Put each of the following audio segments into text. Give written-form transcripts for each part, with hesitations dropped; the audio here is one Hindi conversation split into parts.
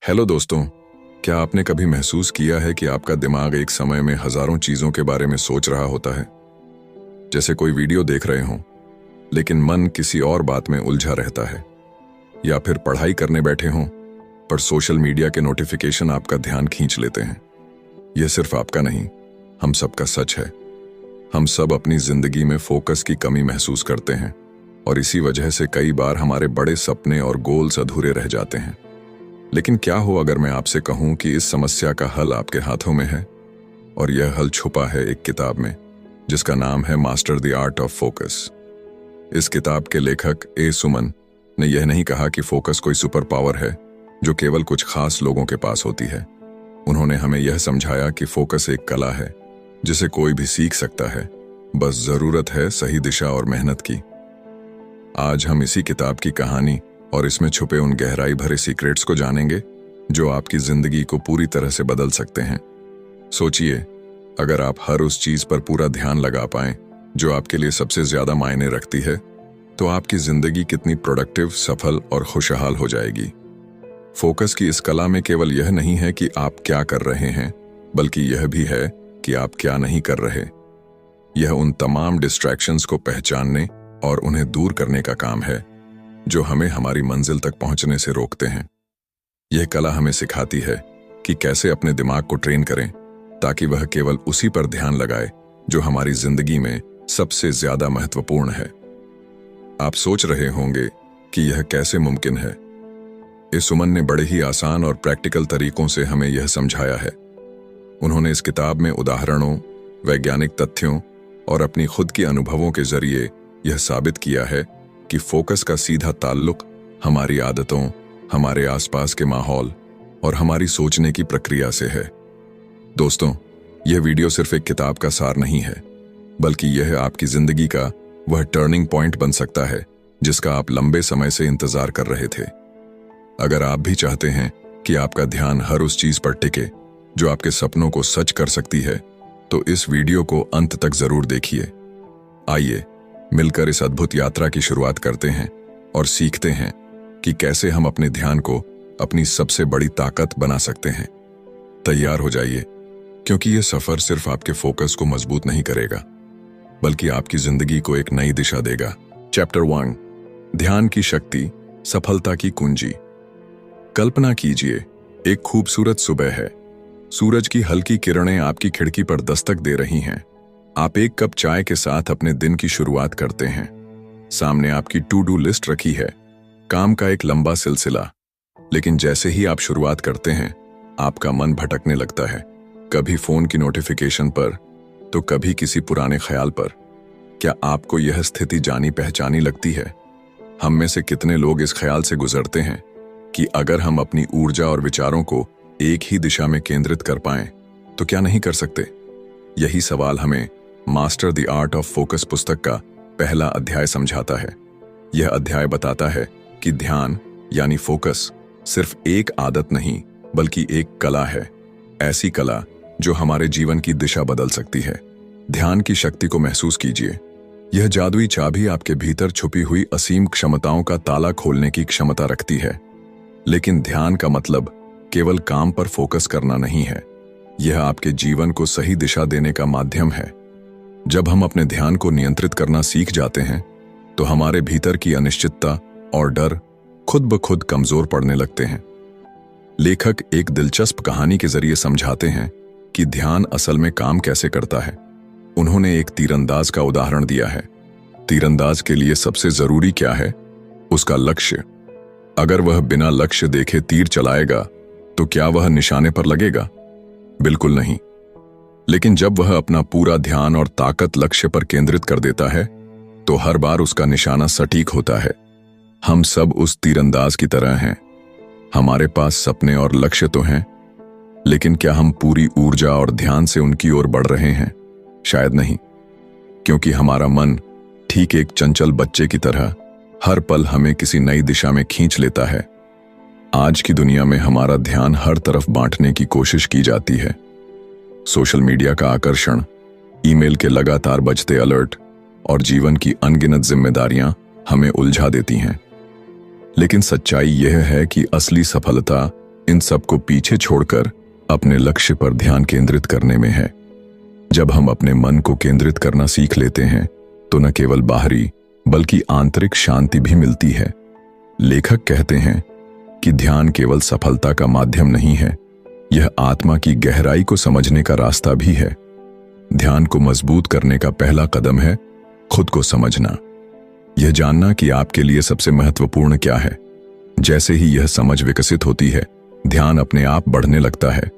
हेलो दोस्तों, क्या आपने कभी महसूस किया है कि आपका दिमाग एक समय में हजारों चीजों के बारे में सोच रहा होता है? जैसे कोई वीडियो देख रहे हों, लेकिन मन किसी और बात में उलझा रहता है, या फिर पढ़ाई करने बैठे हों पर सोशल मीडिया के नोटिफिकेशन आपका ध्यान खींच लेते हैं। यह सिर्फ आपका नहीं, हम सबका सच है। हम सब अपनी जिंदगी में फोकस की कमी महसूस करते हैं और इसी वजह से कई बार हमारे बड़े सपने और गोल्स अधूरे रह जाते हैं। लेकिन क्या हो अगर मैं आपसे कहूं कि इस समस्या का हल आपके हाथों में है, और यह हल छुपा है एक किताब में जिसका नाम है master the art of focus. इस किताब के लेखक ए सुमन ने यह नहीं कहा कि फोकस कोई सुपर पावर है जो केवल कुछ खास लोगों के पास होती है। उन्होंने हमें यह समझाया कि फोकस एक कला है जिसे कोई भी सीख सकता है, बस जरूरत है सही दिशा और मेहनत की। आज हम इसी किताब की कहानी और इसमें छुपे उन गहराई भरे सीक्रेट्स को जानेंगे जो आपकी जिंदगी को पूरी तरह से बदल सकते हैं। सोचिए, अगर आप हर उस चीज पर पूरा ध्यान लगा पाएं जो आपके लिए सबसे ज्यादा मायने रखती है, तो आपकी जिंदगी कितनी प्रोडक्टिव, सफल और खुशहाल हो जाएगी। फोकस की इस कला में केवल यह नहीं है कि आप क्या कर रहे हैं, बल्कि यह भी है कि आप क्या नहीं कर रहे। यह उन तमाम डिस्ट्रैक्शंस को पहचानने और उन्हें दूर करने का काम है जो हमें हमारी मंजिल तक पहुंचने से रोकते हैं। यह कला हमें सिखाती है कि कैसे अपने दिमाग को ट्रेन करें ताकि वह केवल उसी पर ध्यान लगाए जो हमारी जिंदगी में सबसे ज्यादा महत्वपूर्ण है। आप सोच रहे होंगे कि यह कैसे मुमकिन है। ए सुमन ने बड़े ही आसान और प्रैक्टिकल तरीकों से हमें यह समझाया है। उन्होंने इस किताब में उदाहरणों, वैज्ञानिक तथ्यों और अपनी खुद की अनुभवों के जरिए यह साबित किया है कि फोकस का सीधा ताल्लुक हमारी आदतों, हमारे आसपास के माहौल और हमारी सोचने की प्रक्रिया से है। दोस्तों, यह वीडियो सिर्फ एक किताब का सार नहीं है, बल्कि यह आपकी जिंदगी का वह टर्निंग पॉइंट बन सकता है जिसका आप लंबे समय से इंतजार कर रहे थे। अगर आप भी चाहते हैं कि आपका ध्यान हर उस चीज पर टिके जो आपके सपनों को सच कर सकती है, तो इस वीडियो को अंत तक जरूर देखिए। आइए मिलकर इस अद्भुत यात्रा की शुरुआत करते हैं और सीखते हैं कि कैसे हम अपने ध्यान को अपनी सबसे बड़ी ताकत बना सकते हैं। तैयार हो जाइए, क्योंकि यह सफर सिर्फ आपके फोकस को मजबूत नहीं करेगा, बल्कि आपकी जिंदगी को एक नई दिशा देगा। चैप्टर 1, ध्यान की शक्ति, सफलता की कुंजी। कल्पना कीजिए, एक खूबसूरत सुबह है। सूरज की हल्की किरणें आपकी खिड़की पर दस्तक दे रही हैं। आप एक कप चाय के साथ अपने दिन की शुरुआत करते हैं। सामने आपकी टू डू लिस्ट रखी है, काम का एक लंबा सिलसिला। लेकिन जैसे ही आप शुरुआत करते हैं, आपका मन भटकने लगता है, कभी फोन की नोटिफिकेशन पर तो कभी किसी पुराने ख्याल पर। क्या आपको यह स्थिति जानी पहचानी लगती है? हम में से कितने लोग इस ख्याल से गुजरते हैं कि अगर हम अपनी ऊर्जा और विचारों को एक ही दिशा में केंद्रित कर पाएं, तो क्या नहीं कर सकते? यही सवाल हमें master the art of focus पुस्तक का पहला अध्याय समझाता है। यह अध्याय बताता है कि ध्यान यानी फोकस सिर्फ एक आदत नहीं, बल्कि एक कला है। ऐसी कला जो हमारे जीवन की दिशा बदल सकती है। ध्यान की शक्ति को महसूस कीजिए। यह जादुई चाबी आपके भीतर छुपी हुई असीम क्षमताओं का ताला खोलने की क्षमता रखती है। लेकिन ध्यान का मतलब केवल काम पर फोकस करना नहीं है, यह आपके जीवन को सही दिशा देने का माध्यम है। जब हम अपने ध्यान को नियंत्रित करना सीख जाते हैं, तो हमारे भीतर की अनिश्चितता और डर खुद ब खुद कमजोर पड़ने लगते हैं। लेखक एक दिलचस्प कहानी के जरिए समझाते हैं कि ध्यान असल में काम कैसे करता है। उन्होंने एक तीरंदाज का उदाहरण दिया है। तीरंदाज के लिए सबसे जरूरी क्या है? उसका लक्ष्य। अगर वह बिना लक्ष्य देखे तीर चलाएगा, तो क्या वह निशाने पर लगेगा? बिल्कुल नहीं। लेकिन जब वह अपना पूरा ध्यान और ताकत लक्ष्य पर केंद्रित कर देता है, तो हर बार उसका निशाना सटीक होता है। हम सब उस तीरंदाज की तरह हैं। हमारे पास सपने और लक्ष्य तो हैं, लेकिन क्या हम पूरी ऊर्जा और ध्यान से उनकी ओर बढ़ रहे हैं? शायद नहीं, क्योंकि हमारा मन ठीक एक चंचल बच्चे की तरह हर पल हमें किसी नई दिशा में खींच लेता है। आज की दुनिया में हमारा ध्यान हर तरफ बांटने की कोशिश की जाती है। सोशल मीडिया का आकर्षण, ईमेल के लगातार बजते अलर्ट और जीवन की अनगिनत जिम्मेदारियां हमें उलझा देती हैं। लेकिन सच्चाई यह है कि असली सफलता इन सब को पीछे छोड़कर अपने लक्ष्य पर ध्यान केंद्रित करने में है। जब हम अपने मन को केंद्रित करना सीख लेते हैं तो न केवल बाहरी बल्कि आंतरिक शांति भी मिलती है। लेखक कहते हैं कि ध्यान केवल सफलता का माध्यम नहीं है, यह आत्मा की गहराई को समझने का रास्ता भी है। ध्यान को मजबूत करने का पहला कदम है खुद को समझना, यह जानना कि आपके लिए सबसे महत्वपूर्ण क्या है। जैसे ही यह समझ विकसित होती है, ध्यान अपने आप बढ़ने लगता है।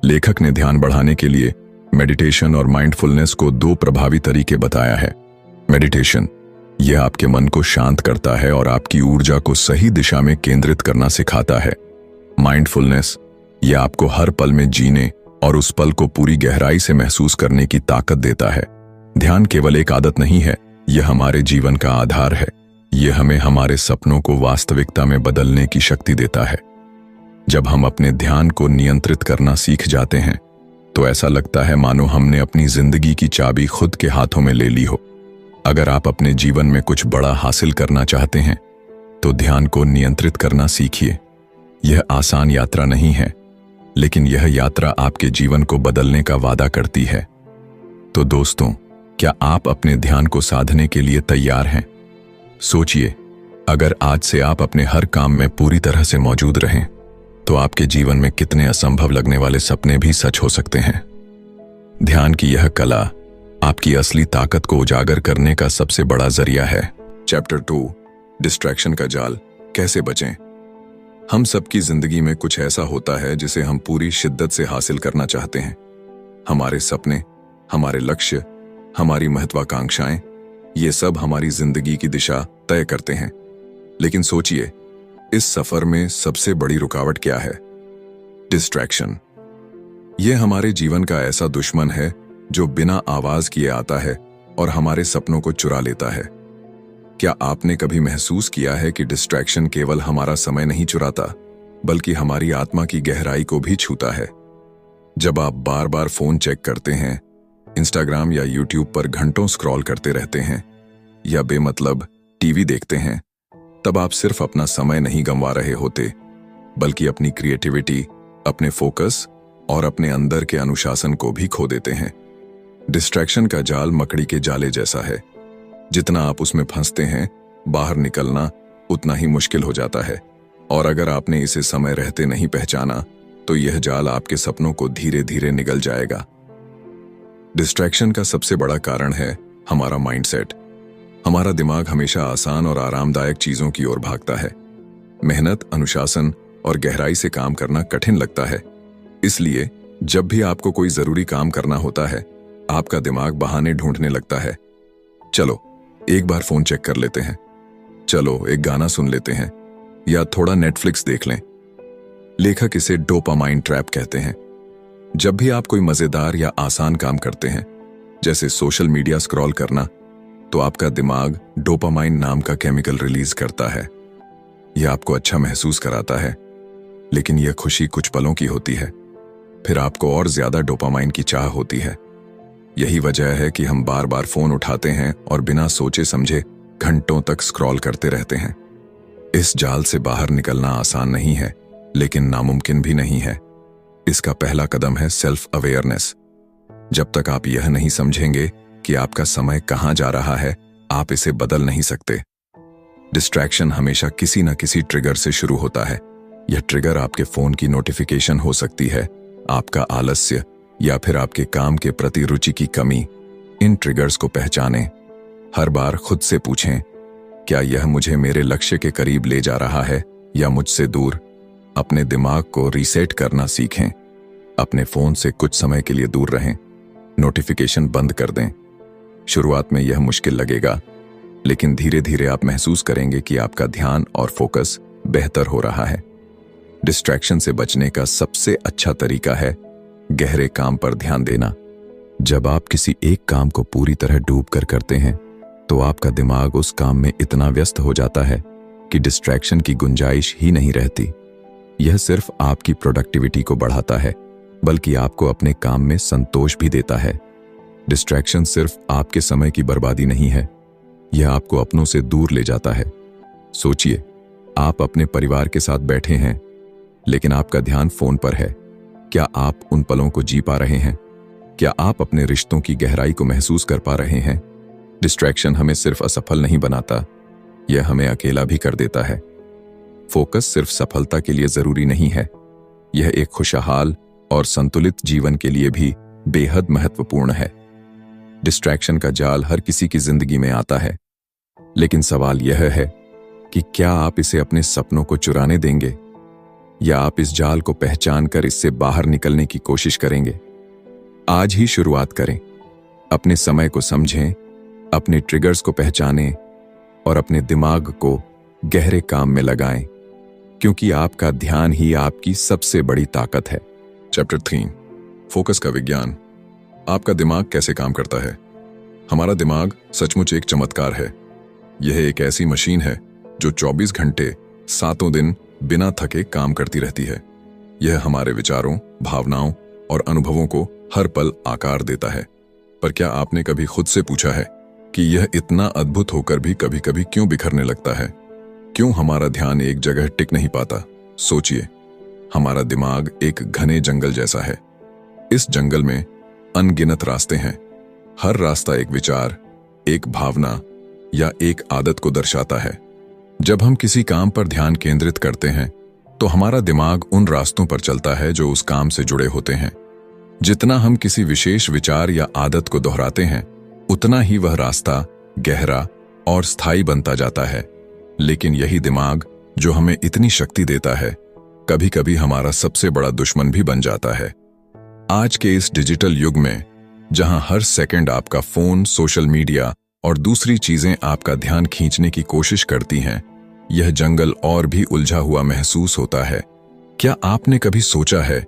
लेखक ने ध्यान बढ़ाने के लिए मेडिटेशन और माइंडफुलनेस को दो प्रभावी तरीके बताया है। मेडिटेशन, यह आपके मन को शांत करता है और आपकी ऊर्जा को सही दिशा में केंद्रित करना सिखाता है। माइंडफुलनेस, यह आपको हर पल में जीने और उस पल को पूरी गहराई से महसूस करने की ताकत देता है। ध्यान केवल एक आदत नहीं है, यह हमारे जीवन का आधार है। यह हमें हमारे सपनों को वास्तविकता में बदलने की शक्ति देता है। जब हम अपने ध्यान को नियंत्रित करना सीख जाते हैं तो ऐसा लगता है मानो हमने अपनी जिंदगी की चाबी खुद के हाथों में ले ली हो। अगर आप अपने जीवन में कुछ बड़ा हासिल करना चाहते हैं तो ध्यान को नियंत्रित करना सीखिए। यह आसान यात्रा नहीं है, लेकिन यह यात्रा आपके जीवन को बदलने का वादा करती है। तो दोस्तों, क्या आप अपने ध्यान को साधने के लिए तैयार हैं? सोचिए, अगर आज से आप अपने हर काम में पूरी तरह से मौजूद रहें तो आपके जीवन में कितने असंभव लगने वाले सपने भी सच हो सकते हैं। ध्यान की यह कला आपकी असली ताकत को उजागर करने का सबसे बड़ा जरिया है। चैप्टर 2, डिस्ट्रैक्शन का जाल, कैसे बचें। हम सबकी जिंदगी में कुछ ऐसा होता है जिसे हम पूरी शिद्दत से हासिल करना चाहते हैं। हमारे सपने, हमारे लक्ष्य, हमारी महत्वाकांक्षाएं, ये सब हमारी जिंदगी की दिशा तय करते हैं। लेकिन सोचिए, इस सफर में सबसे बड़ी रुकावट क्या है? डिस्ट्रैक्शन। यह हमारे जीवन का ऐसा दुश्मन है जो बिना आवाज किए आता है और हमारे सपनों को चुरा लेता है। क्या आपने कभी महसूस किया है कि डिस्ट्रैक्शन केवल हमारा समय नहीं चुराता, बल्कि हमारी आत्मा की गहराई को भी छूता है? जब आप बार बार फोन चेक करते हैं, इंस्टाग्राम या यूट्यूब पर घंटों स्क्रॉल करते रहते हैं या बेमतलब टीवी देखते हैं, तब आप सिर्फ अपना समय नहीं गंवा रहे होते, बल्कि अपनी क्रिएटिविटी, अपने फोकस और अपने अंदर के अनुशासन को भी खो देते हैं। डिस्ट्रैक्शन का जाल मकड़ी के जाले जैसा है। जितना आप उसमें फंसते हैं, बाहर निकलना उतना ही मुश्किल हो जाता है। और अगर आपने इसे समय रहते नहीं पहचाना तो यह जाल आपके सपनों को धीरे धीरे निगल जाएगा। डिस्ट्रैक्शन का सबसे बड़ा कारण है हमारा माइंडसेट। हमारा दिमाग हमेशा आसान और आरामदायक चीजों की ओर भागता है। मेहनत, अनुशासन और गहराई से काम करना कठिन लगता है। इसलिए जब भी आपको कोई जरूरी काम करना होता है, आपका दिमाग बहाने ढूंढने लगता है। चलो एक बार फोन चेक कर लेते हैं, चलो एक गाना सुन लेते हैं, या थोड़ा नेटफ्लिक्स देख लें। लेखक इसे डोपामाइन ट्रैप कहते हैं। जब भी आप कोई मजेदार या आसान काम करते हैं, जैसे सोशल मीडिया स्क्रॉल करना, तो आपका दिमाग डोपामाइन नाम का केमिकल रिलीज करता है। यह आपको अच्छा महसूस कराता है, लेकिन यह खुशी कुछ पलों की होती है। फिर आपको और ज्यादा डोपामाइन की चाह होती है। यही वजह है कि हम बार बार फोन उठाते हैं और बिना सोचे समझे घंटों तक स्क्रॉल करते रहते हैं। इस जाल से बाहर निकलना आसान नहीं है, लेकिन नामुमकिन भी नहीं है। इसका पहला कदम है सेल्फ अवेयरनेस। जब तक आप यह नहीं समझेंगे कि आपका समय कहां जा रहा है, आप इसे बदल नहीं सकते। डिस्ट्रैक्शन हमेशा किसी न किसी ट्रिगर से शुरू होता है। यह ट्रिगर आपके फोन की नोटिफिकेशन हो सकती है, आपका आलस्य, या फिर आपके काम के प्रति रुचि की कमी। इन ट्रिगर्स को पहचानें। हर बार खुद से पूछें, क्या यह मुझे मेरे लक्ष्य के करीब ले जा रहा है या मुझसे दूर? अपने दिमाग को रीसेट करना सीखें। अपने फोन से कुछ समय के लिए दूर रहें, नोटिफिकेशन बंद कर दें। शुरुआत में यह मुश्किल लगेगा, लेकिन धीरे धीरे आप महसूस करेंगे कि आपका ध्यान और फोकस बेहतर हो रहा है। डिस्ट्रैक्शन से बचने का सबसे अच्छा तरीका है गहरे काम पर ध्यान देना। जब आप किसी एक काम को पूरी तरह डूब कर करते हैं, तो आपका दिमाग उस काम में इतना व्यस्त हो जाता है कि डिस्ट्रैक्शन की गुंजाइश ही नहीं रहती। यह सिर्फ आपकी प्रोडक्टिविटी को बढ़ाता है, बल्कि आपको अपने काम में संतोष भी देता है। डिस्ट्रैक्शन सिर्फ आपके समय की बर्बादी नहीं है, यह आपको अपनों से दूर ले जाता है। सोचिए, आप अपने परिवार के साथ बैठे हैं, लेकिन आपका ध्यान फोन पर है। क्या आप उन पलों को जी पा रहे हैं? क्या आप अपने रिश्तों की गहराई को महसूस कर पा रहे हैं? डिस्ट्रैक्शन हमें सिर्फ असफल नहीं बनाता, यह हमें अकेला भी कर देता है। फोकस सिर्फ सफलता के लिए जरूरी नहीं है, यह एक खुशहाल और संतुलित जीवन के लिए भी बेहद महत्वपूर्ण है। डिस्ट्रैक्शन का जाल हर किसी की जिंदगी में आता है, लेकिन सवाल यह है कि क्या आप इसे अपने सपनों को चुराने देंगे या आप इस जाल को पहचान कर इससे बाहर निकलने की कोशिश करेंगे। आज ही शुरुआत करें। अपने समय को समझें, अपने ट्रिगर्स को पहचानें और अपने दिमाग को गहरे काम में लगाएं, क्योंकि आपका ध्यान ही आपकी सबसे बड़ी ताकत है। चैप्टर 3, फोकस का विज्ञान। आपका दिमाग कैसे काम करता है? हमारा दिमाग सचमुच एक चमत्कार है। यह एक ऐसी मशीन है जो 24 घंटे 7 दिन बिना थके काम करती रहती है। यह हमारे विचारों, भावनाओं और अनुभवों को हर पल आकार देता है। पर क्या आपने कभी खुद से पूछा है कि यह इतना अद्भुत होकर भी कभी कभी क्यों बिखरने लगता है? क्यों हमारा ध्यान एक जगह टिक नहीं पाता? सोचिए, हमारा दिमाग एक घने जंगल जैसा है। इस जंगल में अनगिनत रास्ते हैं। हर रास्ता एक विचार, एक भावना या एक आदत को दर्शाता है। जब हम किसी काम पर ध्यान केंद्रित करते हैं तो हमारा दिमाग उन रास्तों पर चलता है जो उस काम से जुड़े होते हैं। जितना हम किसी विशेष विचार या आदत को दोहराते हैं, उतना ही वह रास्ता गहरा और स्थायी बनता जाता है। लेकिन यही दिमाग जो हमें इतनी शक्ति देता है, कभी कभी हमारा सबसे बड़ा दुश्मन भी बन जाता है। आज के इस डिजिटल युग में, जहां हर सेकंड आपका फोन, सोशल मीडिया और दूसरी चीजें आपका ध्यान खींचने की कोशिश करती हैं, यह जंगल और भी उलझा हुआ महसूस होता है। क्या आपने कभी सोचा है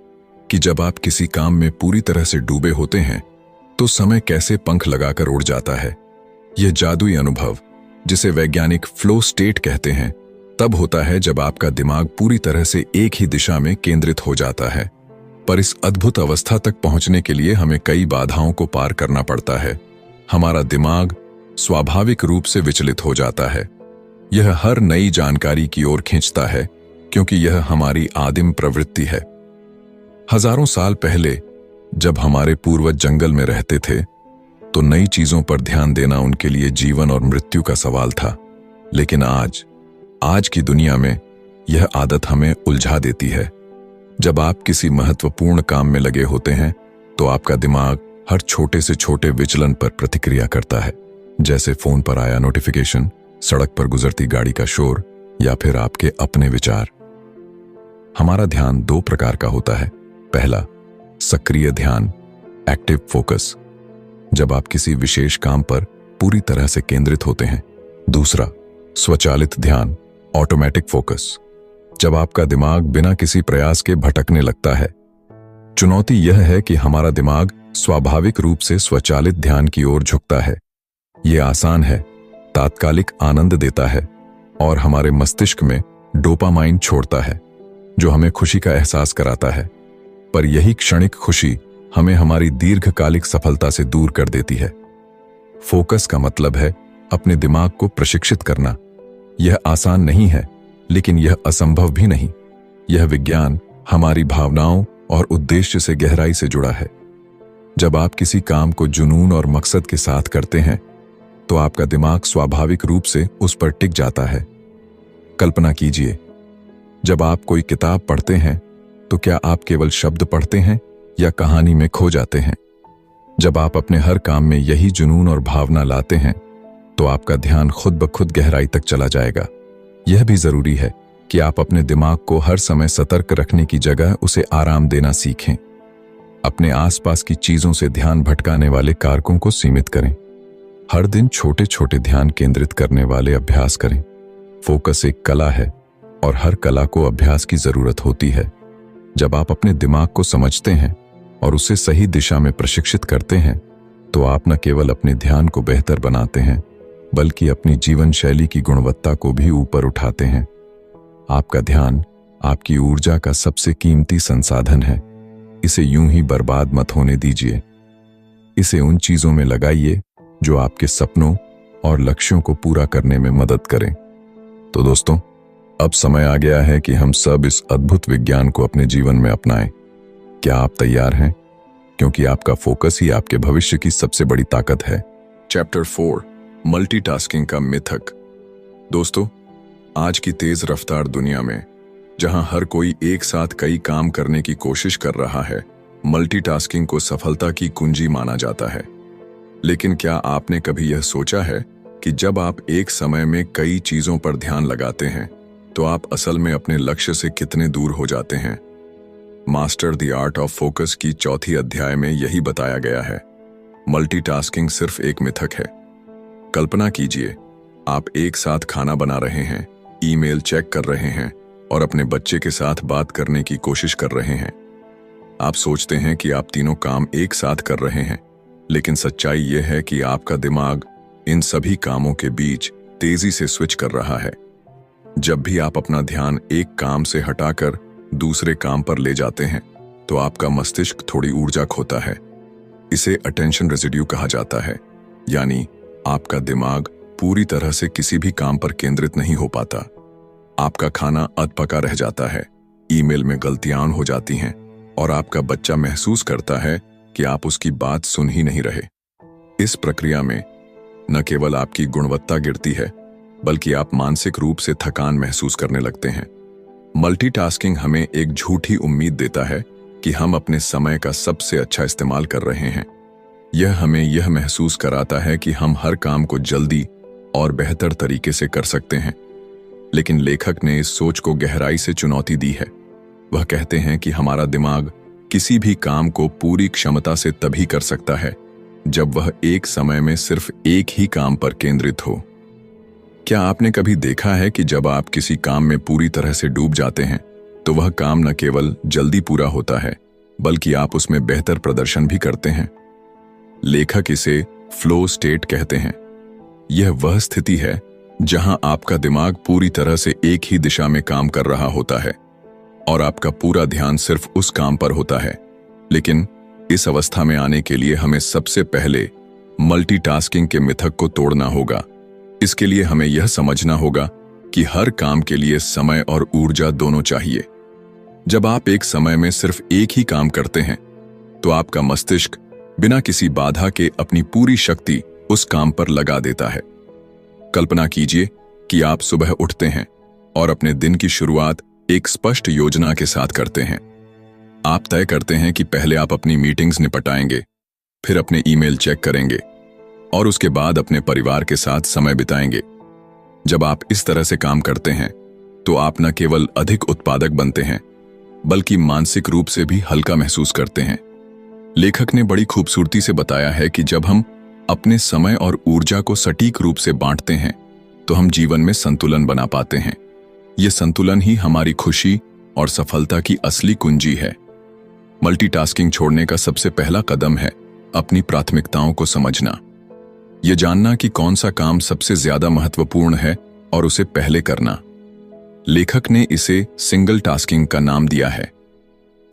कि जब आप किसी काम में पूरी तरह से डूबे होते हैं तो समय कैसे पंख लगाकर उड़ जाता है? यह जादुई अनुभव, जिसे वैज्ञानिक फ्लो स्टेट कहते हैं, तब होता है जब आपका दिमाग पूरी तरह से एक ही दिशा में केंद्रित हो जाता है। पर इस अद्भुत अवस्था तक पहुंचने के लिए हमें कई बाधाओं को पार करना पड़ता है। हमारा दिमाग स्वाभाविक रूप से विचलित हो जाता है। यह हर नई जानकारी की ओर खींचता है, क्योंकि यह हमारी आदिम प्रवृत्ति है। हजारों साल पहले जब हमारे पूर्वज जंगल में रहते थे, तो नई चीजों पर ध्यान देना उनके लिए जीवन और मृत्यु का सवाल था। लेकिन आज की दुनिया में यह आदत हमें उलझा देती है। जब आप किसी महत्वपूर्ण काम में लगे होते हैं तो आपका दिमाग हर छोटे से छोटे विचलन पर प्रतिक्रिया करता है, जैसे फोन पर आया नोटिफिकेशन, सड़क पर गुजरती गाड़ी का शोर या फिर आपके अपने विचार। हमारा ध्यान 2 प्रकार का होता है। पहला, सक्रिय ध्यान, एक्टिव फोकस, जब आप किसी विशेष काम पर पूरी तरह से केंद्रित होते हैं। दूसरा, स्वचालित ध्यान, ऑटोमेटिक फोकस, जब आपका दिमाग बिना किसी प्रयास के भटकने लगता है। चुनौती यह है कि हमारा दिमाग स्वाभाविक रूप से स्वचालित ध्यान की ओर झुकता है। यह आसान है, तात्कालिक आनंद देता है और हमारे मस्तिष्क में डोपामाइन छोड़ता है, जो हमें खुशी का एहसास कराता है। पर यही क्षणिक खुशी हमें हमारी दीर्घकालिक सफलता से दूर कर देती है। फोकस का मतलब है अपने दिमाग को प्रशिक्षित करना। यह आसान नहीं है, लेकिन यह असंभव भी नहीं। यह विज्ञान हमारी भावनाओं और उद्देश्य से गहराई से जुड़ा है। जब आप किसी काम को जुनून और मकसद के साथ करते हैं तो आपका दिमाग स्वाभाविक रूप से उस पर टिक जाता है। कल्पना कीजिए, जब आप कोई किताब पढ़ते हैं तो क्या आप केवल शब्द पढ़ते हैं या कहानी में खो जाते हैं? जब आप अपने हर काम में यही जुनून और भावना लाते हैं तो आपका ध्यान खुद ब खुद गहराई तक चला जाएगा। यह भी जरूरी है कि आप अपने दिमाग को हर समय सतर्क रखने की जगह उसे आराम देना सीखें। अपने आसपास की चीजों से ध्यान भटकाने वाले कारकों को सीमित करें। हर दिन छोटे छोटे ध्यान केंद्रित करने वाले अभ्यास करें। फोकस एक कला है और हर कला को अभ्यास की जरूरत होती है। जब आप अपने दिमाग को समझते हैं और उसे सही दिशा में प्रशिक्षित करते हैं तो आप न केवल अपने ध्यान को बेहतर बनाते हैं, बल्कि अपनी जीवन शैली की गुणवत्ता को भी ऊपर उठाते हैं। आपका ध्यान आपकी ऊर्जा का सबसे कीमती संसाधन है। इसे यूं ही बर्बाद मत होने दीजिए। इसे उन चीजों में लगाइए जो आपके सपनों और लक्ष्यों को पूरा करने में मदद करें। तो दोस्तों, अब समय आ गया है कि हम सब इस अद्भुत विज्ञान को अपने जीवन में अपनाएं। क्या आप तैयार हैं? क्योंकि आपका फोकस ही आपके भविष्य की सबसे बड़ी ताकत है। चैप्टर 4, मल्टीटास्किंग का मिथक। दोस्तों, आज की तेज रफ्तार दुनिया में जहां हर कोई एक साथ कई काम करने की कोशिश कर रहा है, मल्टीटास्किंग को सफलता की कुंजी माना जाता है। लेकिन क्या आपने कभी यह सोचा है कि जब आप एक समय में कई चीजों पर ध्यान लगाते हैं तो आप असल में अपने लक्ष्य से कितने दूर हो जाते हैं? Master the art of focus की चौथी अध्याय में यही बताया गया है। मल्टीटास्किंग सिर्फ एक मिथक है। कल्पना कीजिए, आप एक साथ खाना बना रहे हैं, ईमेल चेक कर रहे हैं और अपने बच्चे के साथ बात करने की कोशिश कर रहे हैं। आप सोचते हैं कि आप तीनों काम एक साथ कर रहे हैं, लेकिन सच्चाई यह है कि आपका दिमाग इन सभी कामों के बीच तेजी से स्विच कर रहा है। जब भी आप अपना ध्यान एक काम से हटाकर दूसरे काम पर ले जाते हैं तो आपका मस्तिष्क थोड़ी ऊर्जा खोता है। इसे अटेंशन रेजिड्यू कहा जाता है, यानी आपका दिमाग पूरी तरह से किसी भी काम पर केंद्रित नहीं हो पाता। आपका खाना अधपका रह जाता है, ईमेल में गलतियां हो जाती हैं और आपका बच्चा महसूस करता है कि आप उसकी बात सुन ही नहीं रहे। इस प्रक्रिया में न केवल आपकी गुणवत्ता गिरती है, बल्कि आप मानसिक रूप से थकान महसूस करने लगते हैं। मल्टीटास्किंग हमें एक झूठी उम्मीद देता है कि हम अपने समय का सबसे अच्छा इस्तेमाल कर रहे हैं। यह हमें यह महसूस कराता है कि हम हर काम को जल्दी और बेहतर तरीके से कर सकते हैं। लेकिन लेखक ने इस सोच को गहराई से चुनौती दी है। वह कहते हैं कि हमारा दिमाग किसी भी काम को पूरी क्षमता से तभी कर सकता है जब वह एक समय में सिर्फ एक ही काम पर केंद्रित हो। क्या आपने कभी देखा है कि जब आप किसी काम में पूरी तरह से डूब जाते हैं तो वह काम न केवल जल्दी पूरा होता है, बल्कि आप उसमें बेहतर प्रदर्शन भी करते हैं। लेखक इसे फ्लो स्टेट कहते हैं। यह वह स्थिति है जहां आपका दिमाग पूरी तरह से एक ही दिशा में काम कर रहा होता है और आपका पूरा ध्यान सिर्फ उस काम पर होता है। लेकिन इस अवस्था में आने के लिए हमें सबसे पहले मल्टीटास्किंग के मिथक को तोड़ना होगा। इसके लिए हमें यह समझना होगा कि हर काम के लिए समय और ऊर्जा दोनों चाहिए। जब आप एक समय में सिर्फ एक ही काम करते हैं तो आपका मस्तिष्क बिना किसी बाधा के अपनी पूरी शक्ति उस काम पर लगा देता है। कल्पना कीजिए कि आप सुबह उठते हैं और अपने दिन की शुरुआत एक स्पष्ट योजना के साथ करते हैं। आप तय करते हैं कि पहले आप अपनी मीटिंग्स निपटाएंगे, फिर अपने ईमेल चेक करेंगे और उसके बाद अपने परिवार के साथ समय बिताएंगे। जब आप इस तरह से काम करते हैं तो आप न केवल अधिक उत्पादक बनते हैं, बल्कि मानसिक रूप से भी हल्का महसूस करते हैं। लेखक ने बड़ी खूबसूरती से बताया है कि जब हम अपने समय और ऊर्जा को सटीक रूप से बांटते हैं तो हम जीवन में संतुलन बना पाते हैं। यह संतुलन ही हमारी खुशी और सफलता की असली कुंजी है। मल्टीटास्किंग छोड़ने का सबसे पहला कदम है अपनी प्राथमिकताओं को समझना। यह जानना कि कौन सा काम सबसे ज्यादा महत्वपूर्ण है और उसे पहले करना। लेखक ने इसे सिंगल टास्किंग का नाम दिया है।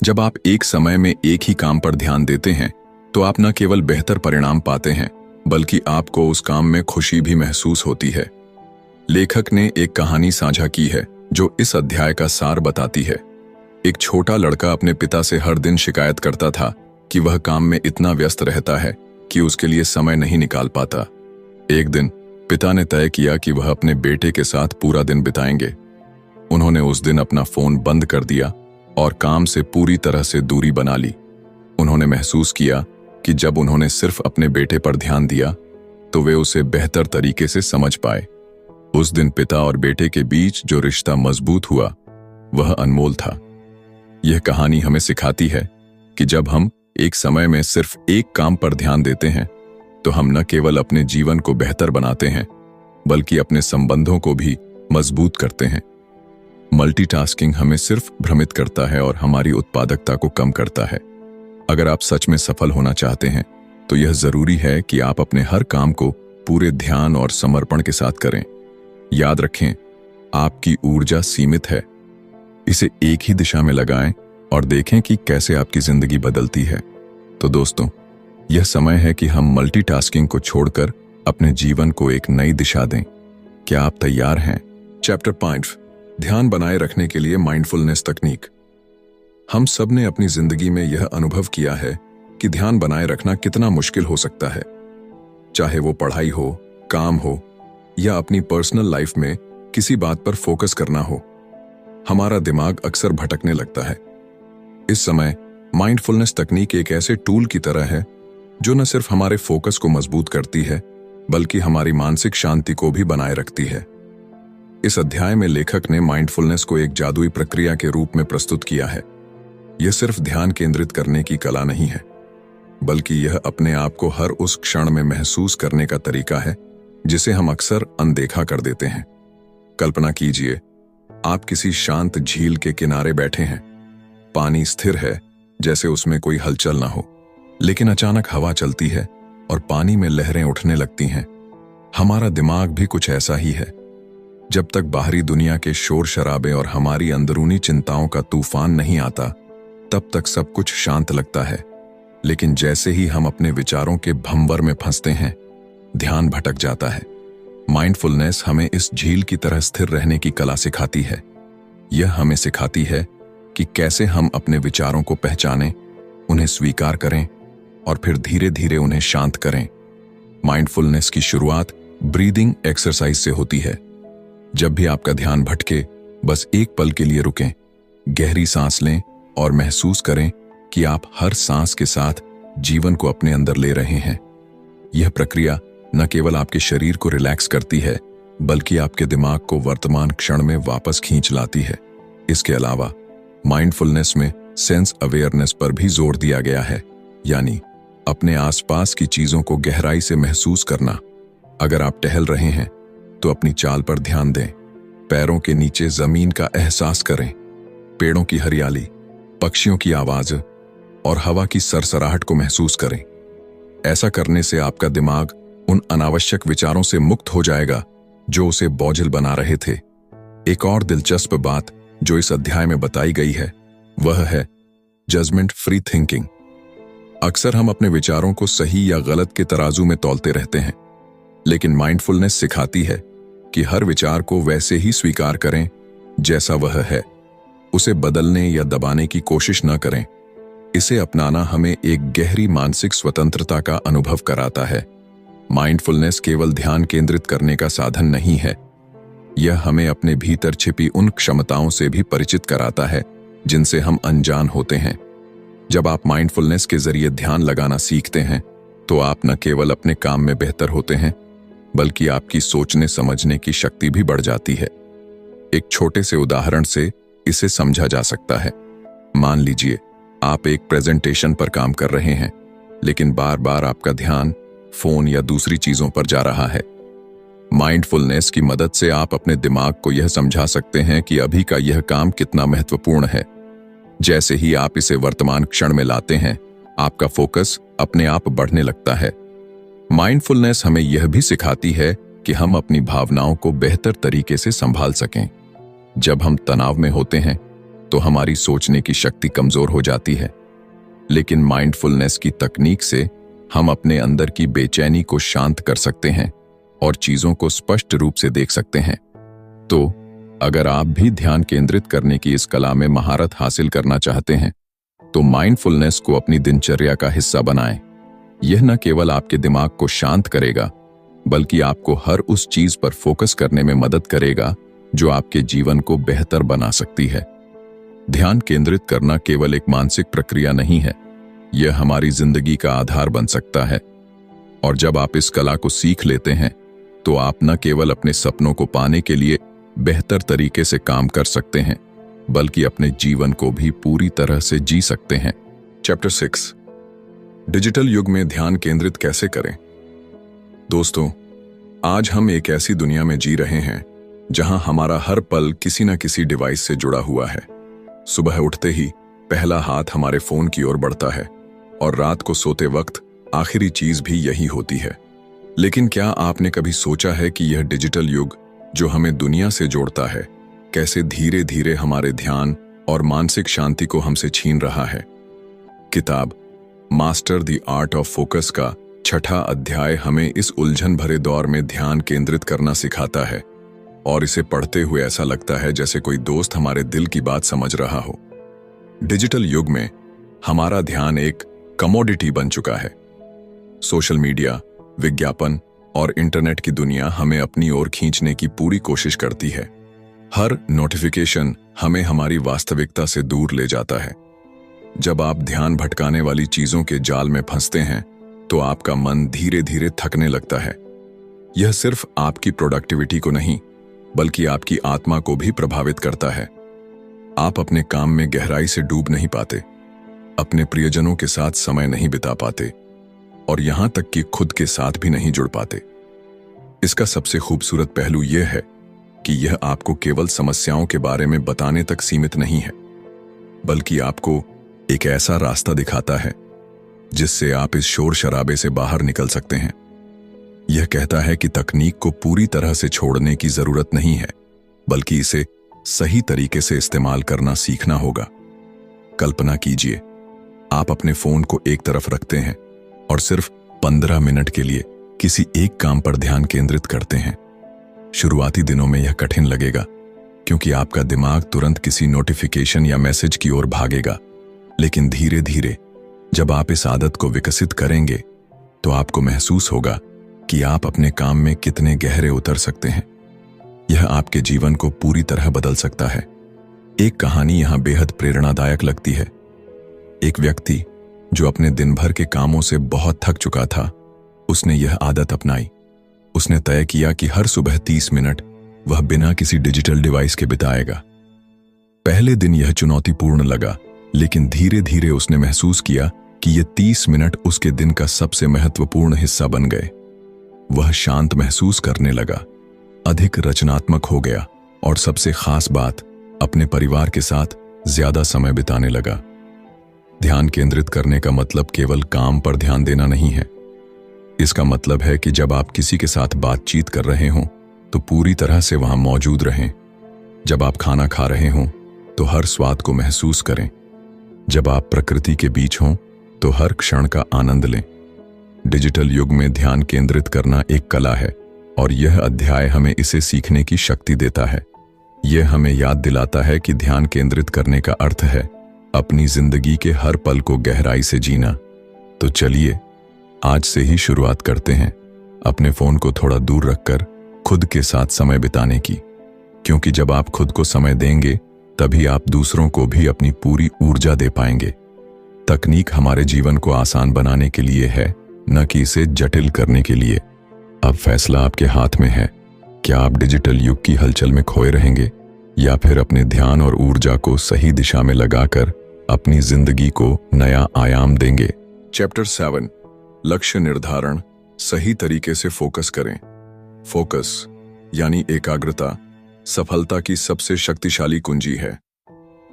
जब आप एक समय में एक ही काम पर ध्यान देते हैं तो आप न केवल बेहतर परिणाम पाते हैं, बल्कि आपको उस काम में खुशी भी महसूस होती है। लेखक ने एक कहानी साझा की है जो इस अध्याय का सार बताती है। एक छोटा लड़का अपने पिता से हर दिन शिकायत करता था कि वह काम में इतना व्यस्त रहता है कि उसके लिए समय नहीं निकाल पाता। एक दिन पिता ने तय किया कि वह अपने बेटे के साथ पूरा दिन बिताएंगे। उन्होंने उस दिन अपना फोन बंद कर दिया और काम से पूरी तरह से दूरी बना ली। उन्होंने महसूस किया कि जब उन्होंने सिर्फ अपने बेटे पर ध्यान दिया तो वे उसे बेहतर तरीके से समझ पाए। उस दिन पिता और बेटे के बीच जो रिश्ता मजबूत हुआ वह अनमोल था। यह कहानी हमें सिखाती है कि जब हम एक समय में सिर्फ एक काम पर ध्यान देते हैं तो हम न केवल अपने जीवन को बेहतर बनाते हैं, बल्कि अपने संबंधों को भी मजबूत करते हैं। मल्टीटास्किंग हमें सिर्फ भ्रमित करता है और हमारी उत्पादकता को कम करता है। अगर आप सच में सफल होना चाहते हैं तो यह जरूरी है कि आप अपने हर काम को पूरे ध्यान और समर्पण के साथ करें। याद रखें, आपकी ऊर्जा सीमित है। इसे एक ही दिशा में लगाएं और देखें कि कैसे आपकी जिंदगी बदलती है। तो दोस्तों, यह समय है कि हम मल्टीटास्किंग को छोड़कर अपने जीवन को एक नई दिशा दें। क्या आप तैयार हैं? चैप्टर 5, ध्यान बनाए रखने के लिए माइंडफुलनेस तकनीक। हम सब ने अपनी जिंदगी में यह अनुभव किया है कि ध्यान बनाए रखना कितना मुश्किल हो सकता है। चाहे वो पढ़ाई हो, काम हो या अपनी पर्सनल लाइफ में किसी बात पर फोकस करना हो, हमारा दिमाग अक्सर भटकने लगता है। इस समय माइंडफुलनेस तकनीक एक ऐसे टूल की तरह है जो न सिर्फ हमारे फोकस को मजबूत करती है बल्कि हमारी मानसिक शांति को भी बनाए रखती है। इस अध्याय में लेखक ने माइंडफुलनेस को एक जादुई प्रक्रिया के रूप में प्रस्तुत किया है। यह सिर्फ ध्यान केंद्रित करने की कला नहीं है, बल्कि यह अपने आप को हर उस क्षण में महसूस करने का तरीका है जिसे हम अक्सर अनदेखा कर देते हैं। कल्पना कीजिए, आप किसी शांत झील के किनारे बैठे हैं। पानी स्थिर है, जैसे उसमें कोई हलचल ना हो, लेकिन अचानक हवा चलती है और पानी में लहरें उठने लगती हैं। हमारा दिमाग भी कुछ ऐसा ही है। जब तक बाहरी दुनिया के शोर शराबे और हमारी अंदरूनी चिंताओं का तूफान नहीं आता, तब तक सब कुछ शांत लगता है। लेकिन जैसे ही हम अपने विचारों के भंवर में फंसते हैं, ध्यान भटक जाता है। माइंडफुलनेस हमें इस झील की तरह स्थिर रहने की कला सिखाती है। यह हमें सिखाती है कि कैसे हम अपने विचारों को पहचानें, उन्हें स्वीकार करें और फिर धीरे धीरे उन्हें शांत करें। माइंडफुलनेस की शुरुआत ब्रीदिंग एक्सरसाइज से होती है। जब भी आपका ध्यान भटके, बस एक पल के लिए रुकें, गहरी सांस लें और महसूस करें कि आप हर सांस के साथ जीवन को अपने अंदर ले रहे हैं। यह प्रक्रिया न केवल आपके शरीर को रिलैक्स करती है, बल्कि आपके दिमाग को वर्तमान क्षण में वापस खींच लाती है। इसके अलावा माइंडफुलनेस में सेंस अवेयरनेस पर भी जोर दिया गया है, यानी अपने आसपास की चीजों को गहराई से महसूस करना। अगर आप टहल रहे हैं तो अपनी चाल पर ध्यान दें, पैरों के नीचे जमीन का एहसास करें, पेड़ों की हरियाली, पक्षियों की आवाज और हवा की सरसराहट को महसूस करें। ऐसा करने से आपका दिमाग उन अनावश्यक विचारों से मुक्त हो जाएगा जो उसे बोझिल बना रहे थे। एक और दिलचस्प बात जो इस अध्याय में बताई गई है वह है जजमेंट फ्री थिंकिंग। अक्सर हम अपने विचारों को सही या गलत के तराजू में तौलते रहते हैं, लेकिन माइंडफुलनेस सिखाती है कि हर विचार को वैसे ही स्वीकार करें जैसा वह है। उसे बदलने या दबाने की कोशिश न करें। इसे अपनाना हमें एक गहरी मानसिक स्वतंत्रता का अनुभव कराता है। माइंडफुलनेस केवल ध्यान केंद्रित करने का साधन नहीं है, यह हमें अपने भीतर छिपी उन क्षमताओं से भी परिचित कराता है जिनसे हम अनजान होते हैं। जब आप माइंडफुलनेस के जरिए ध्यान लगाना सीखते हैं, तो आप न केवल अपने काम में बेहतर होते हैं, बल्कि आपकी सोचने समझने की शक्ति भी बढ़ जाती है। एक छोटे से उदाहरण से इसे समझा जा सकता है। मान लीजिए आप एक प्रेजेंटेशन पर काम कर रहे हैं, लेकिन बार बार आपका ध्यान फोन या दूसरी चीजों पर जा रहा है। माइंडफुलनेस की मदद से आप अपने दिमाग को यह समझा सकते हैं कि अभी का यह काम कितना महत्वपूर्ण है। जैसे ही आप इसे वर्तमान क्षण में लाते हैं, आपका फोकस अपने आप बढ़ने लगता है। माइंडफुलनेस हमें यह भी सिखाती है कि हम अपनी भावनाओं को बेहतर तरीके से संभाल सकें। जब हम तनाव में होते हैं तो हमारी सोचने की शक्ति कमजोर हो जाती है, लेकिन माइंडफुलनेस की तकनीक से हम अपने अंदर की बेचैनी को शांत कर सकते हैं और चीजों को स्पष्ट रूप से देख सकते हैं। तो अगर आप भी ध्यान केंद्रित करने की इस कला में महारत हासिल करना चाहते हैं, तो माइंडफुलनेस को अपनी दिनचर्या का हिस्सा बनाएं। यह न केवल आपके दिमाग को शांत करेगा, बल्कि आपको हर उस चीज पर फोकस करने में मदद करेगा जो आपके जीवन को बेहतर बना सकती है। ध्यान केंद्रित करना केवल एक मानसिक प्रक्रिया नहीं है, यह हमारी जिंदगी का आधार बन सकता है। और जब आप इस कला को सीख लेते हैं, तो आप न केवल अपने सपनों को पाने के लिए बेहतर तरीके से काम कर सकते हैं, बल्कि अपने जीवन को भी पूरी तरह से जी सकते हैं। चैप्टर 6, डिजिटल युग में ध्यान केंद्रित कैसे करें। दोस्तों, आज हम एक ऐसी दुनिया में जी रहे हैं जहां हमारा हर पल किसी न किसी डिवाइस से जुड़ा हुआ है। सुबह उठते ही पहला हाथ हमारे फोन की ओर बढ़ता है और रात को सोते वक्त आखिरी चीज भी यही होती है। लेकिन क्या आपने कभी सोचा है कि यह डिजिटल युग जो हमें दुनिया से जोड़ता है, कैसे धीरे धीरे हमारे ध्यान और मानसिक शांति को हमसे छीन रहा है। किताब master the art of focus का 6वां अध्याय हमें इस उलझन भरे दौर में ध्यान केंद्रित करना सिखाता है और इसे पढ़ते हुए ऐसा लगता है जैसे कोई दोस्त हमारे दिल की बात समझ रहा हो। डिजिटल युग में हमारा ध्यान एक कमोडिटी बन चुका है। सोशल मीडिया, विज्ञापन और इंटरनेट की दुनिया हमें अपनी ओर खींचने की पूरी कोशिश करती है। हर नोटिफिकेशन हमें हमारी वास्तविकता से दूर ले जाता है। जब आप ध्यान भटकाने वाली चीजों के जाल में फंसते हैं तो आपका मन धीरे धीरे थकने लगता है। यह सिर्फ आपकी प्रोडक्टिविटी को नहीं बल्कि आपकी आत्मा को भी प्रभावित करता है। आप अपने काम में गहराई से डूब नहीं पाते, अपने प्रियजनों के साथ समय नहीं बिता पाते और यहां तक कि खुद के साथ भी नहीं जुड़ पाते। इसका सबसे खूबसूरत पहलू यह है कि यह आपको केवल समस्याओं के बारे में बताने तक सीमित नहीं है, बल्कि आपको एक ऐसा रास्ता दिखाता है जिससे आप इस शोर शराबे से बाहर निकल सकते हैं। यह कहता है कि तकनीक को पूरी तरह से छोड़ने की जरूरत नहीं है, बल्कि इसे सही तरीके से इस्तेमाल करना सीखना होगा। कल्पना कीजिए, आप अपने फोन को एक तरफ रखते हैं और सिर्फ 15 मिनट के लिए किसी एक काम पर ध्यान केंद्रित करते हैं। शुरुआती दिनों में यह कठिन लगेगा क्योंकि आपका दिमाग तुरंत किसी नोटिफिकेशन या मैसेज की ओर भागेगा, लेकिन धीरे धीरे जब आप इस आदत को विकसित करेंगे तो आपको महसूस होगा कि आप अपने काम में कितने गहरे उतर सकते हैं। यह आपके जीवन को पूरी तरह बदल सकता है। एक कहानी यहां बेहद प्रेरणादायक लगती है। एक व्यक्ति जो अपने दिन भर के कामों से बहुत थक चुका था, उसने यह आदत अपनाई। उसने तय किया कि हर सुबह 30 मिनट वह बिना किसी डिजिटल डिवाइस के बिताएगा। पहले दिन यह चुनौतीपूर्ण लगा, लेकिन धीरे धीरे उसने महसूस किया कि ये 30 मिनट उसके दिन का सबसे महत्वपूर्ण हिस्सा बन गए। वह शांत महसूस करने लगा, अधिक रचनात्मक हो गया और सबसे खास बात, अपने परिवार के साथ ज्यादा समय बिताने लगा। ध्यान केंद्रित करने का मतलब केवल काम पर ध्यान देना नहीं है। इसका मतलब है कि जब आप किसी के साथ बातचीत कर रहे हों तो पूरी तरह से वहां मौजूद रहें। जब आप खाना खा रहे हों तो हर स्वाद को महसूस करें। जब आप प्रकृति के बीच हों तो हर क्षण का आनंद लें। डिजिटल युग में ध्यान केंद्रित करना एक कला है और यह अध्याय हमें इसे सीखने की शक्ति देता है। यह हमें याद दिलाता है कि ध्यान केंद्रित करने का अर्थ है अपनी जिंदगी के हर पल को गहराई से जीना। तो चलिए आज से ही शुरुआत करते हैं अपने फोन को थोड़ा दूर रखकर खुद के साथ समय बिताने की, क्योंकि जब आप खुद को समय देंगे तभी आप दूसरों को भी अपनी पूरी ऊर्जा दे पाएंगे। तकनीक हमारे जीवन को आसान बनाने के लिए है, न कि इसे जटिल करने के लिए। अब फैसला आपके हाथ में है। क्या आप डिजिटल युग की हलचल में खोए रहेंगे या फिर अपने ध्यान और ऊर्जा को सही दिशा में लगाकर अपनी जिंदगी को नया आयाम देंगे। चैप्टर 7, लक्ष्य निर्धारण, सही तरीके से फोकस करें। फोकस यानी एकाग्रता सफलता की सबसे शक्तिशाली कुंजी है।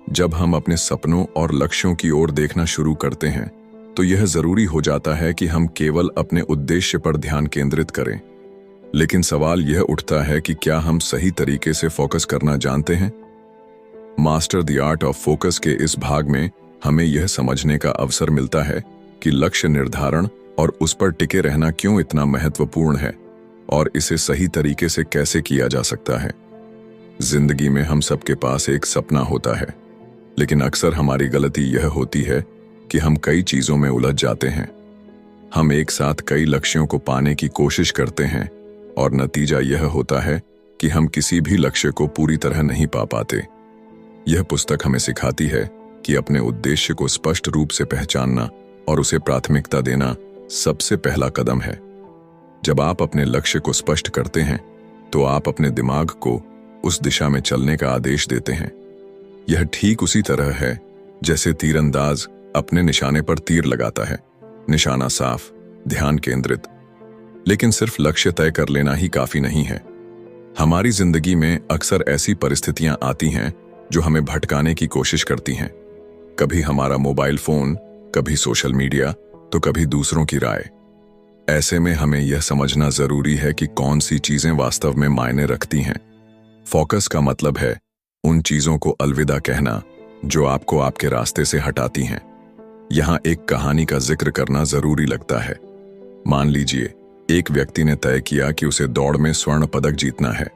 जब हम अपने सपनों और लक्ष्यों की ओर देखना शुरू करते हैं तो यह जरूरी हो जाता है कि हम केवल अपने उद्देश्य पर ध्यान केंद्रित करें। लेकिन सवाल यह उठता है कि क्या हम सही तरीके से फोकस करना जानते हैं? Master the art of focus के इस भाग में हमें यह समझने का अवसर मिलता है कि लक्ष्य निर्धारण और उस पर टिके रहना क्यों इतना महत्वपूर्ण है और इसे सही तरीके से कैसे किया जा सकता है। जिंदगी में हम सबके पास एक सपना होता है, लेकिन अक्सर हमारी गलती यह होती है कि हम कई चीजों में उलझ जाते हैं। हम एक साथ कई लक्ष्यों को पाने की कोशिश करते हैं और नतीजा यह होता है कि हम किसी भी लक्ष्य को पूरी तरह नहीं पा पाते। यह पुस्तक हमें सिखाती है कि अपने उद्देश्य को स्पष्ट रूप से पहचानना और उसे प्राथमिकता देना सबसे पहला कदम है। जब आप अपने लक्ष्य को स्पष्ट करते हैं तो आप अपने दिमाग को उस दिशा में चलने का आदेश देते हैं। यह ठीक उसी तरह है जैसे तीरंदाज अपने निशाने पर तीर लगाता है। निशाना साफ, ध्यान केंद्रित। लेकिन सिर्फ लक्ष्य तय कर लेना ही काफी नहीं है। हमारी जिंदगी में अक्सर ऐसी परिस्थितियां आती हैं जो हमें भटकाने की कोशिश करती हैं। कभी हमारा मोबाइल फोन, कभी सोशल मीडिया, तो कभी दूसरों की राय। ऐसे में हमें यह समझना जरूरी है कि कौन सी चीजें वास्तव में मायने रखती हैं। फोकस का मतलब है उन चीजों को अलविदा कहना जो आपको आपके रास्ते से हटाती हैं। यहां एक कहानी का जिक्र करना जरूरी लगता है। मान लीजिए एक व्यक्ति ने तय किया कि उसे दौड़ में स्वर्ण पदक जीतना है।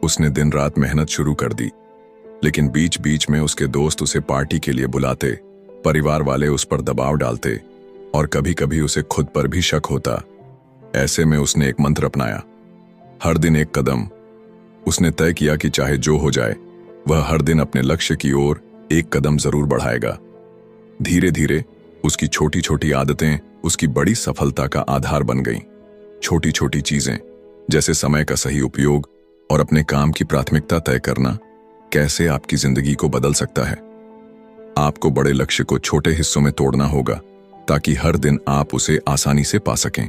उसने दिन रात मेहनत शुरू कर दी, लेकिन बीच बीच में उसके दोस्त उसे पार्टी के लिए बुलाते, परिवार वाले उस पर दबाव डालते और कभी कभी उसे खुद पर भी शक होता। ऐसे में उसने एक मंत्र अपनाया, हर दिन एक कदम। उसने तय किया कि चाहे जो हो जाए, वह हर दिन अपने लक्ष्य की ओर एक कदम जरूर बढ़ाएगा। धीरे धीरे उसकी छोटी छोटी आदतें उसकी बड़ी सफलता का आधार बन गईं। छोटी छोटी चीजें जैसे समय का सही उपयोग और अपने काम की प्राथमिकता तय करना कैसे आपकी जिंदगी को बदल सकता है। आपको बड़े लक्ष्य को छोटे हिस्सों में तोड़ना होगा ताकि हर दिन आप उसे आसानी से पा सकें।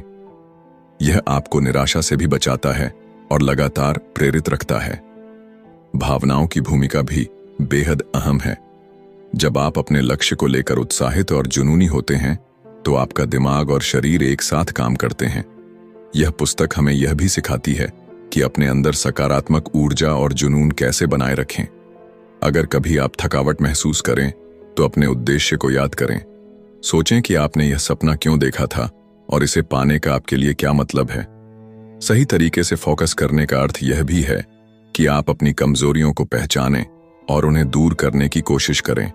यह आपको निराशा से भी बचाता है और लगातार प्रेरित रखता है। भावनाओं की भूमिका भी बेहद अहम है। जब आप अपने लक्ष्य को लेकर उत्साहित और जुनूनी होते हैं तो आपका दिमाग और शरीर एक साथ काम करते हैं। यह पुस्तक हमें यह भी सिखाती है कि अपने अंदर सकारात्मक ऊर्जा और जुनून कैसे बनाए रखें। अगर कभी आप थकावट महसूस करें तो अपने उद्देश्य को याद करें। सोचें कि आपने यह सपना क्यों देखा था और इसे पाने का आपके लिए क्या मतलब है। सही तरीके से फोकस करने का अर्थ यह भी है कि आप अपनी कमजोरियों को पहचानें और उन्हें दूर करने की कोशिश करें।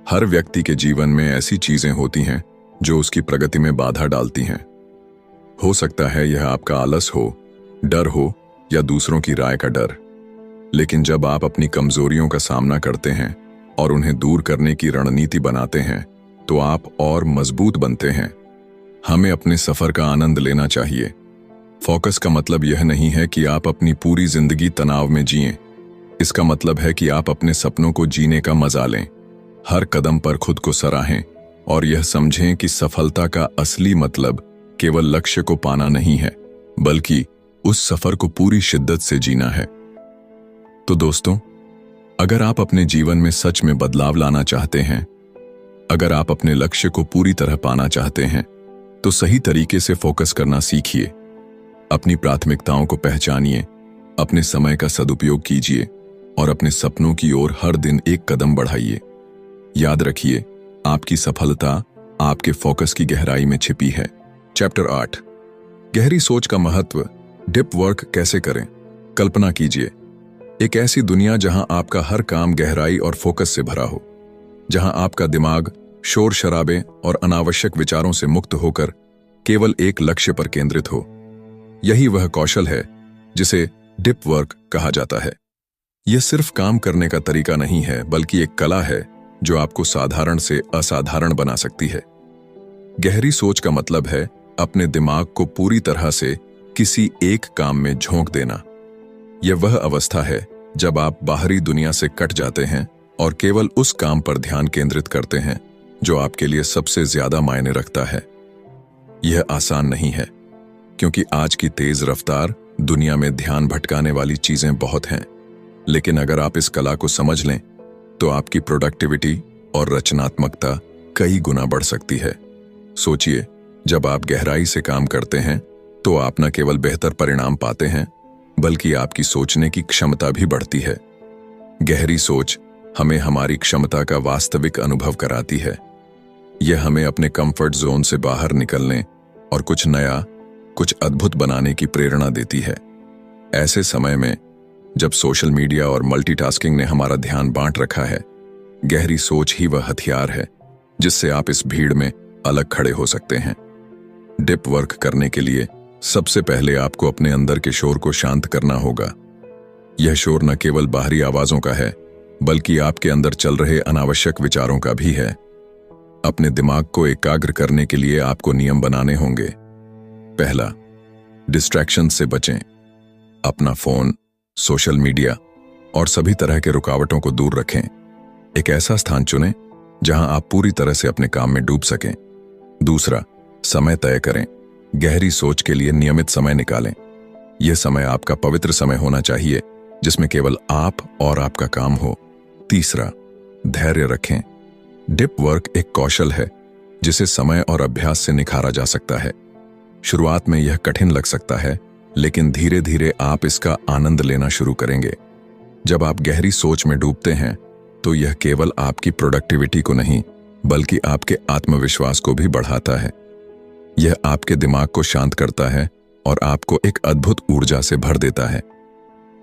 हर व्यक्ति के जीवन में ऐसी चीजें होती हैं जो उसकी प्रगति में बाधा डालती हैं। हो सकता है यह आपका आलस हो, डर हो या दूसरों की राय का डर। लेकिन जब आप अपनी कमजोरियों का सामना करते हैं और उन्हें दूर करने की रणनीति बनाते हैं तो आप और मजबूत बनते हैं। हमें अपने सफर का आनंद लेना चाहिए। फोकस का मतलब यह नहीं है कि आप अपनी पूरी जिंदगी तनाव में जिएं। इसका मतलब है कि आप अपने सपनों को जीने का मजा लें। हर कदम पर खुद को सराहें और यह समझें कि सफलता का असली मतलब केवल लक्ष्य को पाना नहीं है, बल्कि उस सफर को पूरी शिद्दत से जीना है। तो दोस्तों, अगर आप अपने जीवन में सच में बदलाव लाना चाहते हैं, अगर आप अपने लक्ष्य को पूरी तरह पाना चाहते हैं, तो सही तरीके से फोकस करना सीखिए। अपनी प्राथमिकताओं को पहचानिए, अपने समय का सदुपयोग कीजिए और अपने सपनों की ओर हर दिन एक कदम बढ़ाइए। याद रखिए, आपकी सफलता आपके फोकस की गहराई में छिपी है। चैप्टर 8, गहरी सोच का महत्व, डीप वर्क कैसे करें। कल्पना कीजिए एक ऐसी दुनिया जहां आपका हर काम गहराई और फोकस से भरा हो, जहां आपका दिमाग शोर शराबे और अनावश्यक विचारों से मुक्त होकर केवल एक लक्ष्य पर केंद्रित हो। यही वह कौशल है जिसे डीप वर्क कहा जाता है। यह सिर्फ काम करने का तरीका नहीं है, बल्कि एक कला है जो आपको साधारण से असाधारण बना सकती है। गहरी सोच का मतलब है अपने दिमाग को पूरी तरह से किसी एक काम में झोंक देना। यह वह अवस्था है जब आप बाहरी दुनिया से कट जाते हैं और केवल उस काम पर ध्यान केंद्रित करते हैं जो आपके लिए सबसे ज्यादा मायने रखता है। यह आसान नहीं है, क्योंकि आज की तेज रफ्तार दुनिया में ध्यान भटकाने वाली चीजें बहुत हैं। लेकिन अगर आप इस कला को समझ लें तो आपकी प्रोडक्टिविटी और रचनात्मकता कई गुना बढ़ सकती है। सोचिए, जब आप गहराई से काम करते हैं तो आप न केवल बेहतर परिणाम पाते हैं, बल्कि आपकी सोचने की क्षमता भी बढ़ती है। गहरी सोच हमें हमारी क्षमता का वास्तविक अनुभव कराती है। यह हमें अपने कंफर्ट जोन से बाहर निकलने और कुछ नया, कुछ अद्भुत बनाने की प्रेरणा देती है। ऐसे समय में जब सोशल मीडिया और मल्टीटास्किंग ने हमारा ध्यान बांट रखा है, गहरी सोच ही वह हथियार है जिससे आप इस भीड़ में अलग खड़े हो सकते हैं। डीप वर्क करने के लिए सबसे पहले आपको अपने अंदर के शोर को शांत करना होगा। यह शोर न केवल बाहरी आवाजों का है, बल्कि आपके अंदर चल रहे अनावश्यक विचारों का भी है। अपने दिमाग को एकाग्र करने के लिए आपको नियम बनाने होंगे। पहला, डिस्ट्रैक्शन से बचें। अपना फोन, सोशल मीडिया और सभी तरह के रुकावटों को दूर रखें। एक ऐसा स्थान चुनें जहां आप पूरी तरह से अपने काम में डूब सकें। दूसरा, समय तय करें। गहरी सोच के लिए नियमित समय निकालें। यह समय आपका पवित्र समय होना चाहिए, जिसमें केवल आप और आपका काम हो। तीसरा, धैर्य रखें। डीप वर्क एक कौशल है जिसे समय और अभ्यास से निखारा जा सकता है। शुरुआत में यह कठिन लग सकता है, लेकिन धीरे धीरे आप इसका आनंद लेना शुरू करेंगे। जब आप गहरी सोच में डूबते हैं तो यह केवल आपकी प्रोडक्टिविटी को नहीं, बल्कि आपके आत्मविश्वास को भी बढ़ाता है। यह आपके दिमाग को शांत करता है और आपको एक अद्भुत ऊर्जा से भर देता है।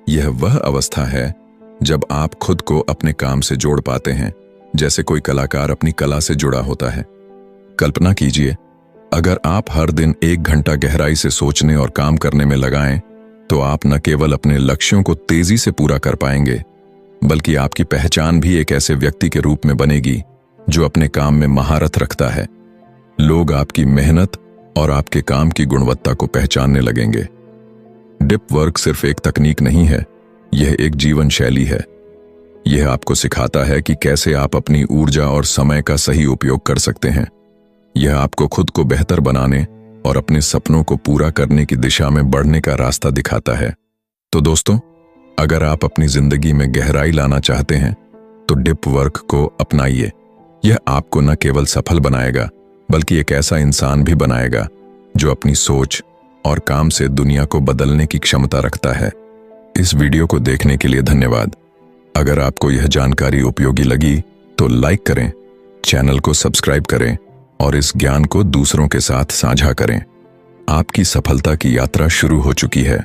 यह वह अवस्था है जब आप खुद को अपने काम से जोड़ पाते हैं, जैसे कोई कलाकार अपनी कला से जुड़ा होता है। कल्पना कीजिए, अगर आप हर दिन 1 घंटा गहराई से सोचने और काम करने में लगाएं, तो आप न केवल अपने लक्ष्यों को तेजी से पूरा कर पाएंगे, बल्कि आपकी पहचान भी एक ऐसे व्यक्ति के रूप में बनेगी जो अपने काम में महारत रखता है। लोग आपकी मेहनत और आपके काम की गुणवत्ता को पहचानने लगेंगे। डीप वर्क सिर्फ एक तकनीक नहीं है, यह एक जीवन शैली है। यह आपको सिखाता है कि कैसे आप अपनी ऊर्जा और समय का सही उपयोग कर सकते हैं। यह आपको खुद को बेहतर बनाने और अपने सपनों को पूरा करने की दिशा में बढ़ने का रास्ता दिखाता है। तो दोस्तों, अगर आप अपनी जिंदगी में गहराई लाना चाहते हैं, तो डीप वर्क को अपनाइए। यह आपको न केवल सफल बनाएगा, बल्कि एक ऐसा इंसान भी बनाएगा जो अपनी सोच और काम से दुनिया को बदलने की क्षमता रखता है। इस वीडियो को देखने के लिए धन्यवाद। अगर आपको यह जानकारी उपयोगी लगी तो लाइक करें, चैनल को सब्सक्राइब करें और इस ज्ञान को दूसरों के साथ साझा करें। आपकी सफलता की यात्रा शुरू हो चुकी है।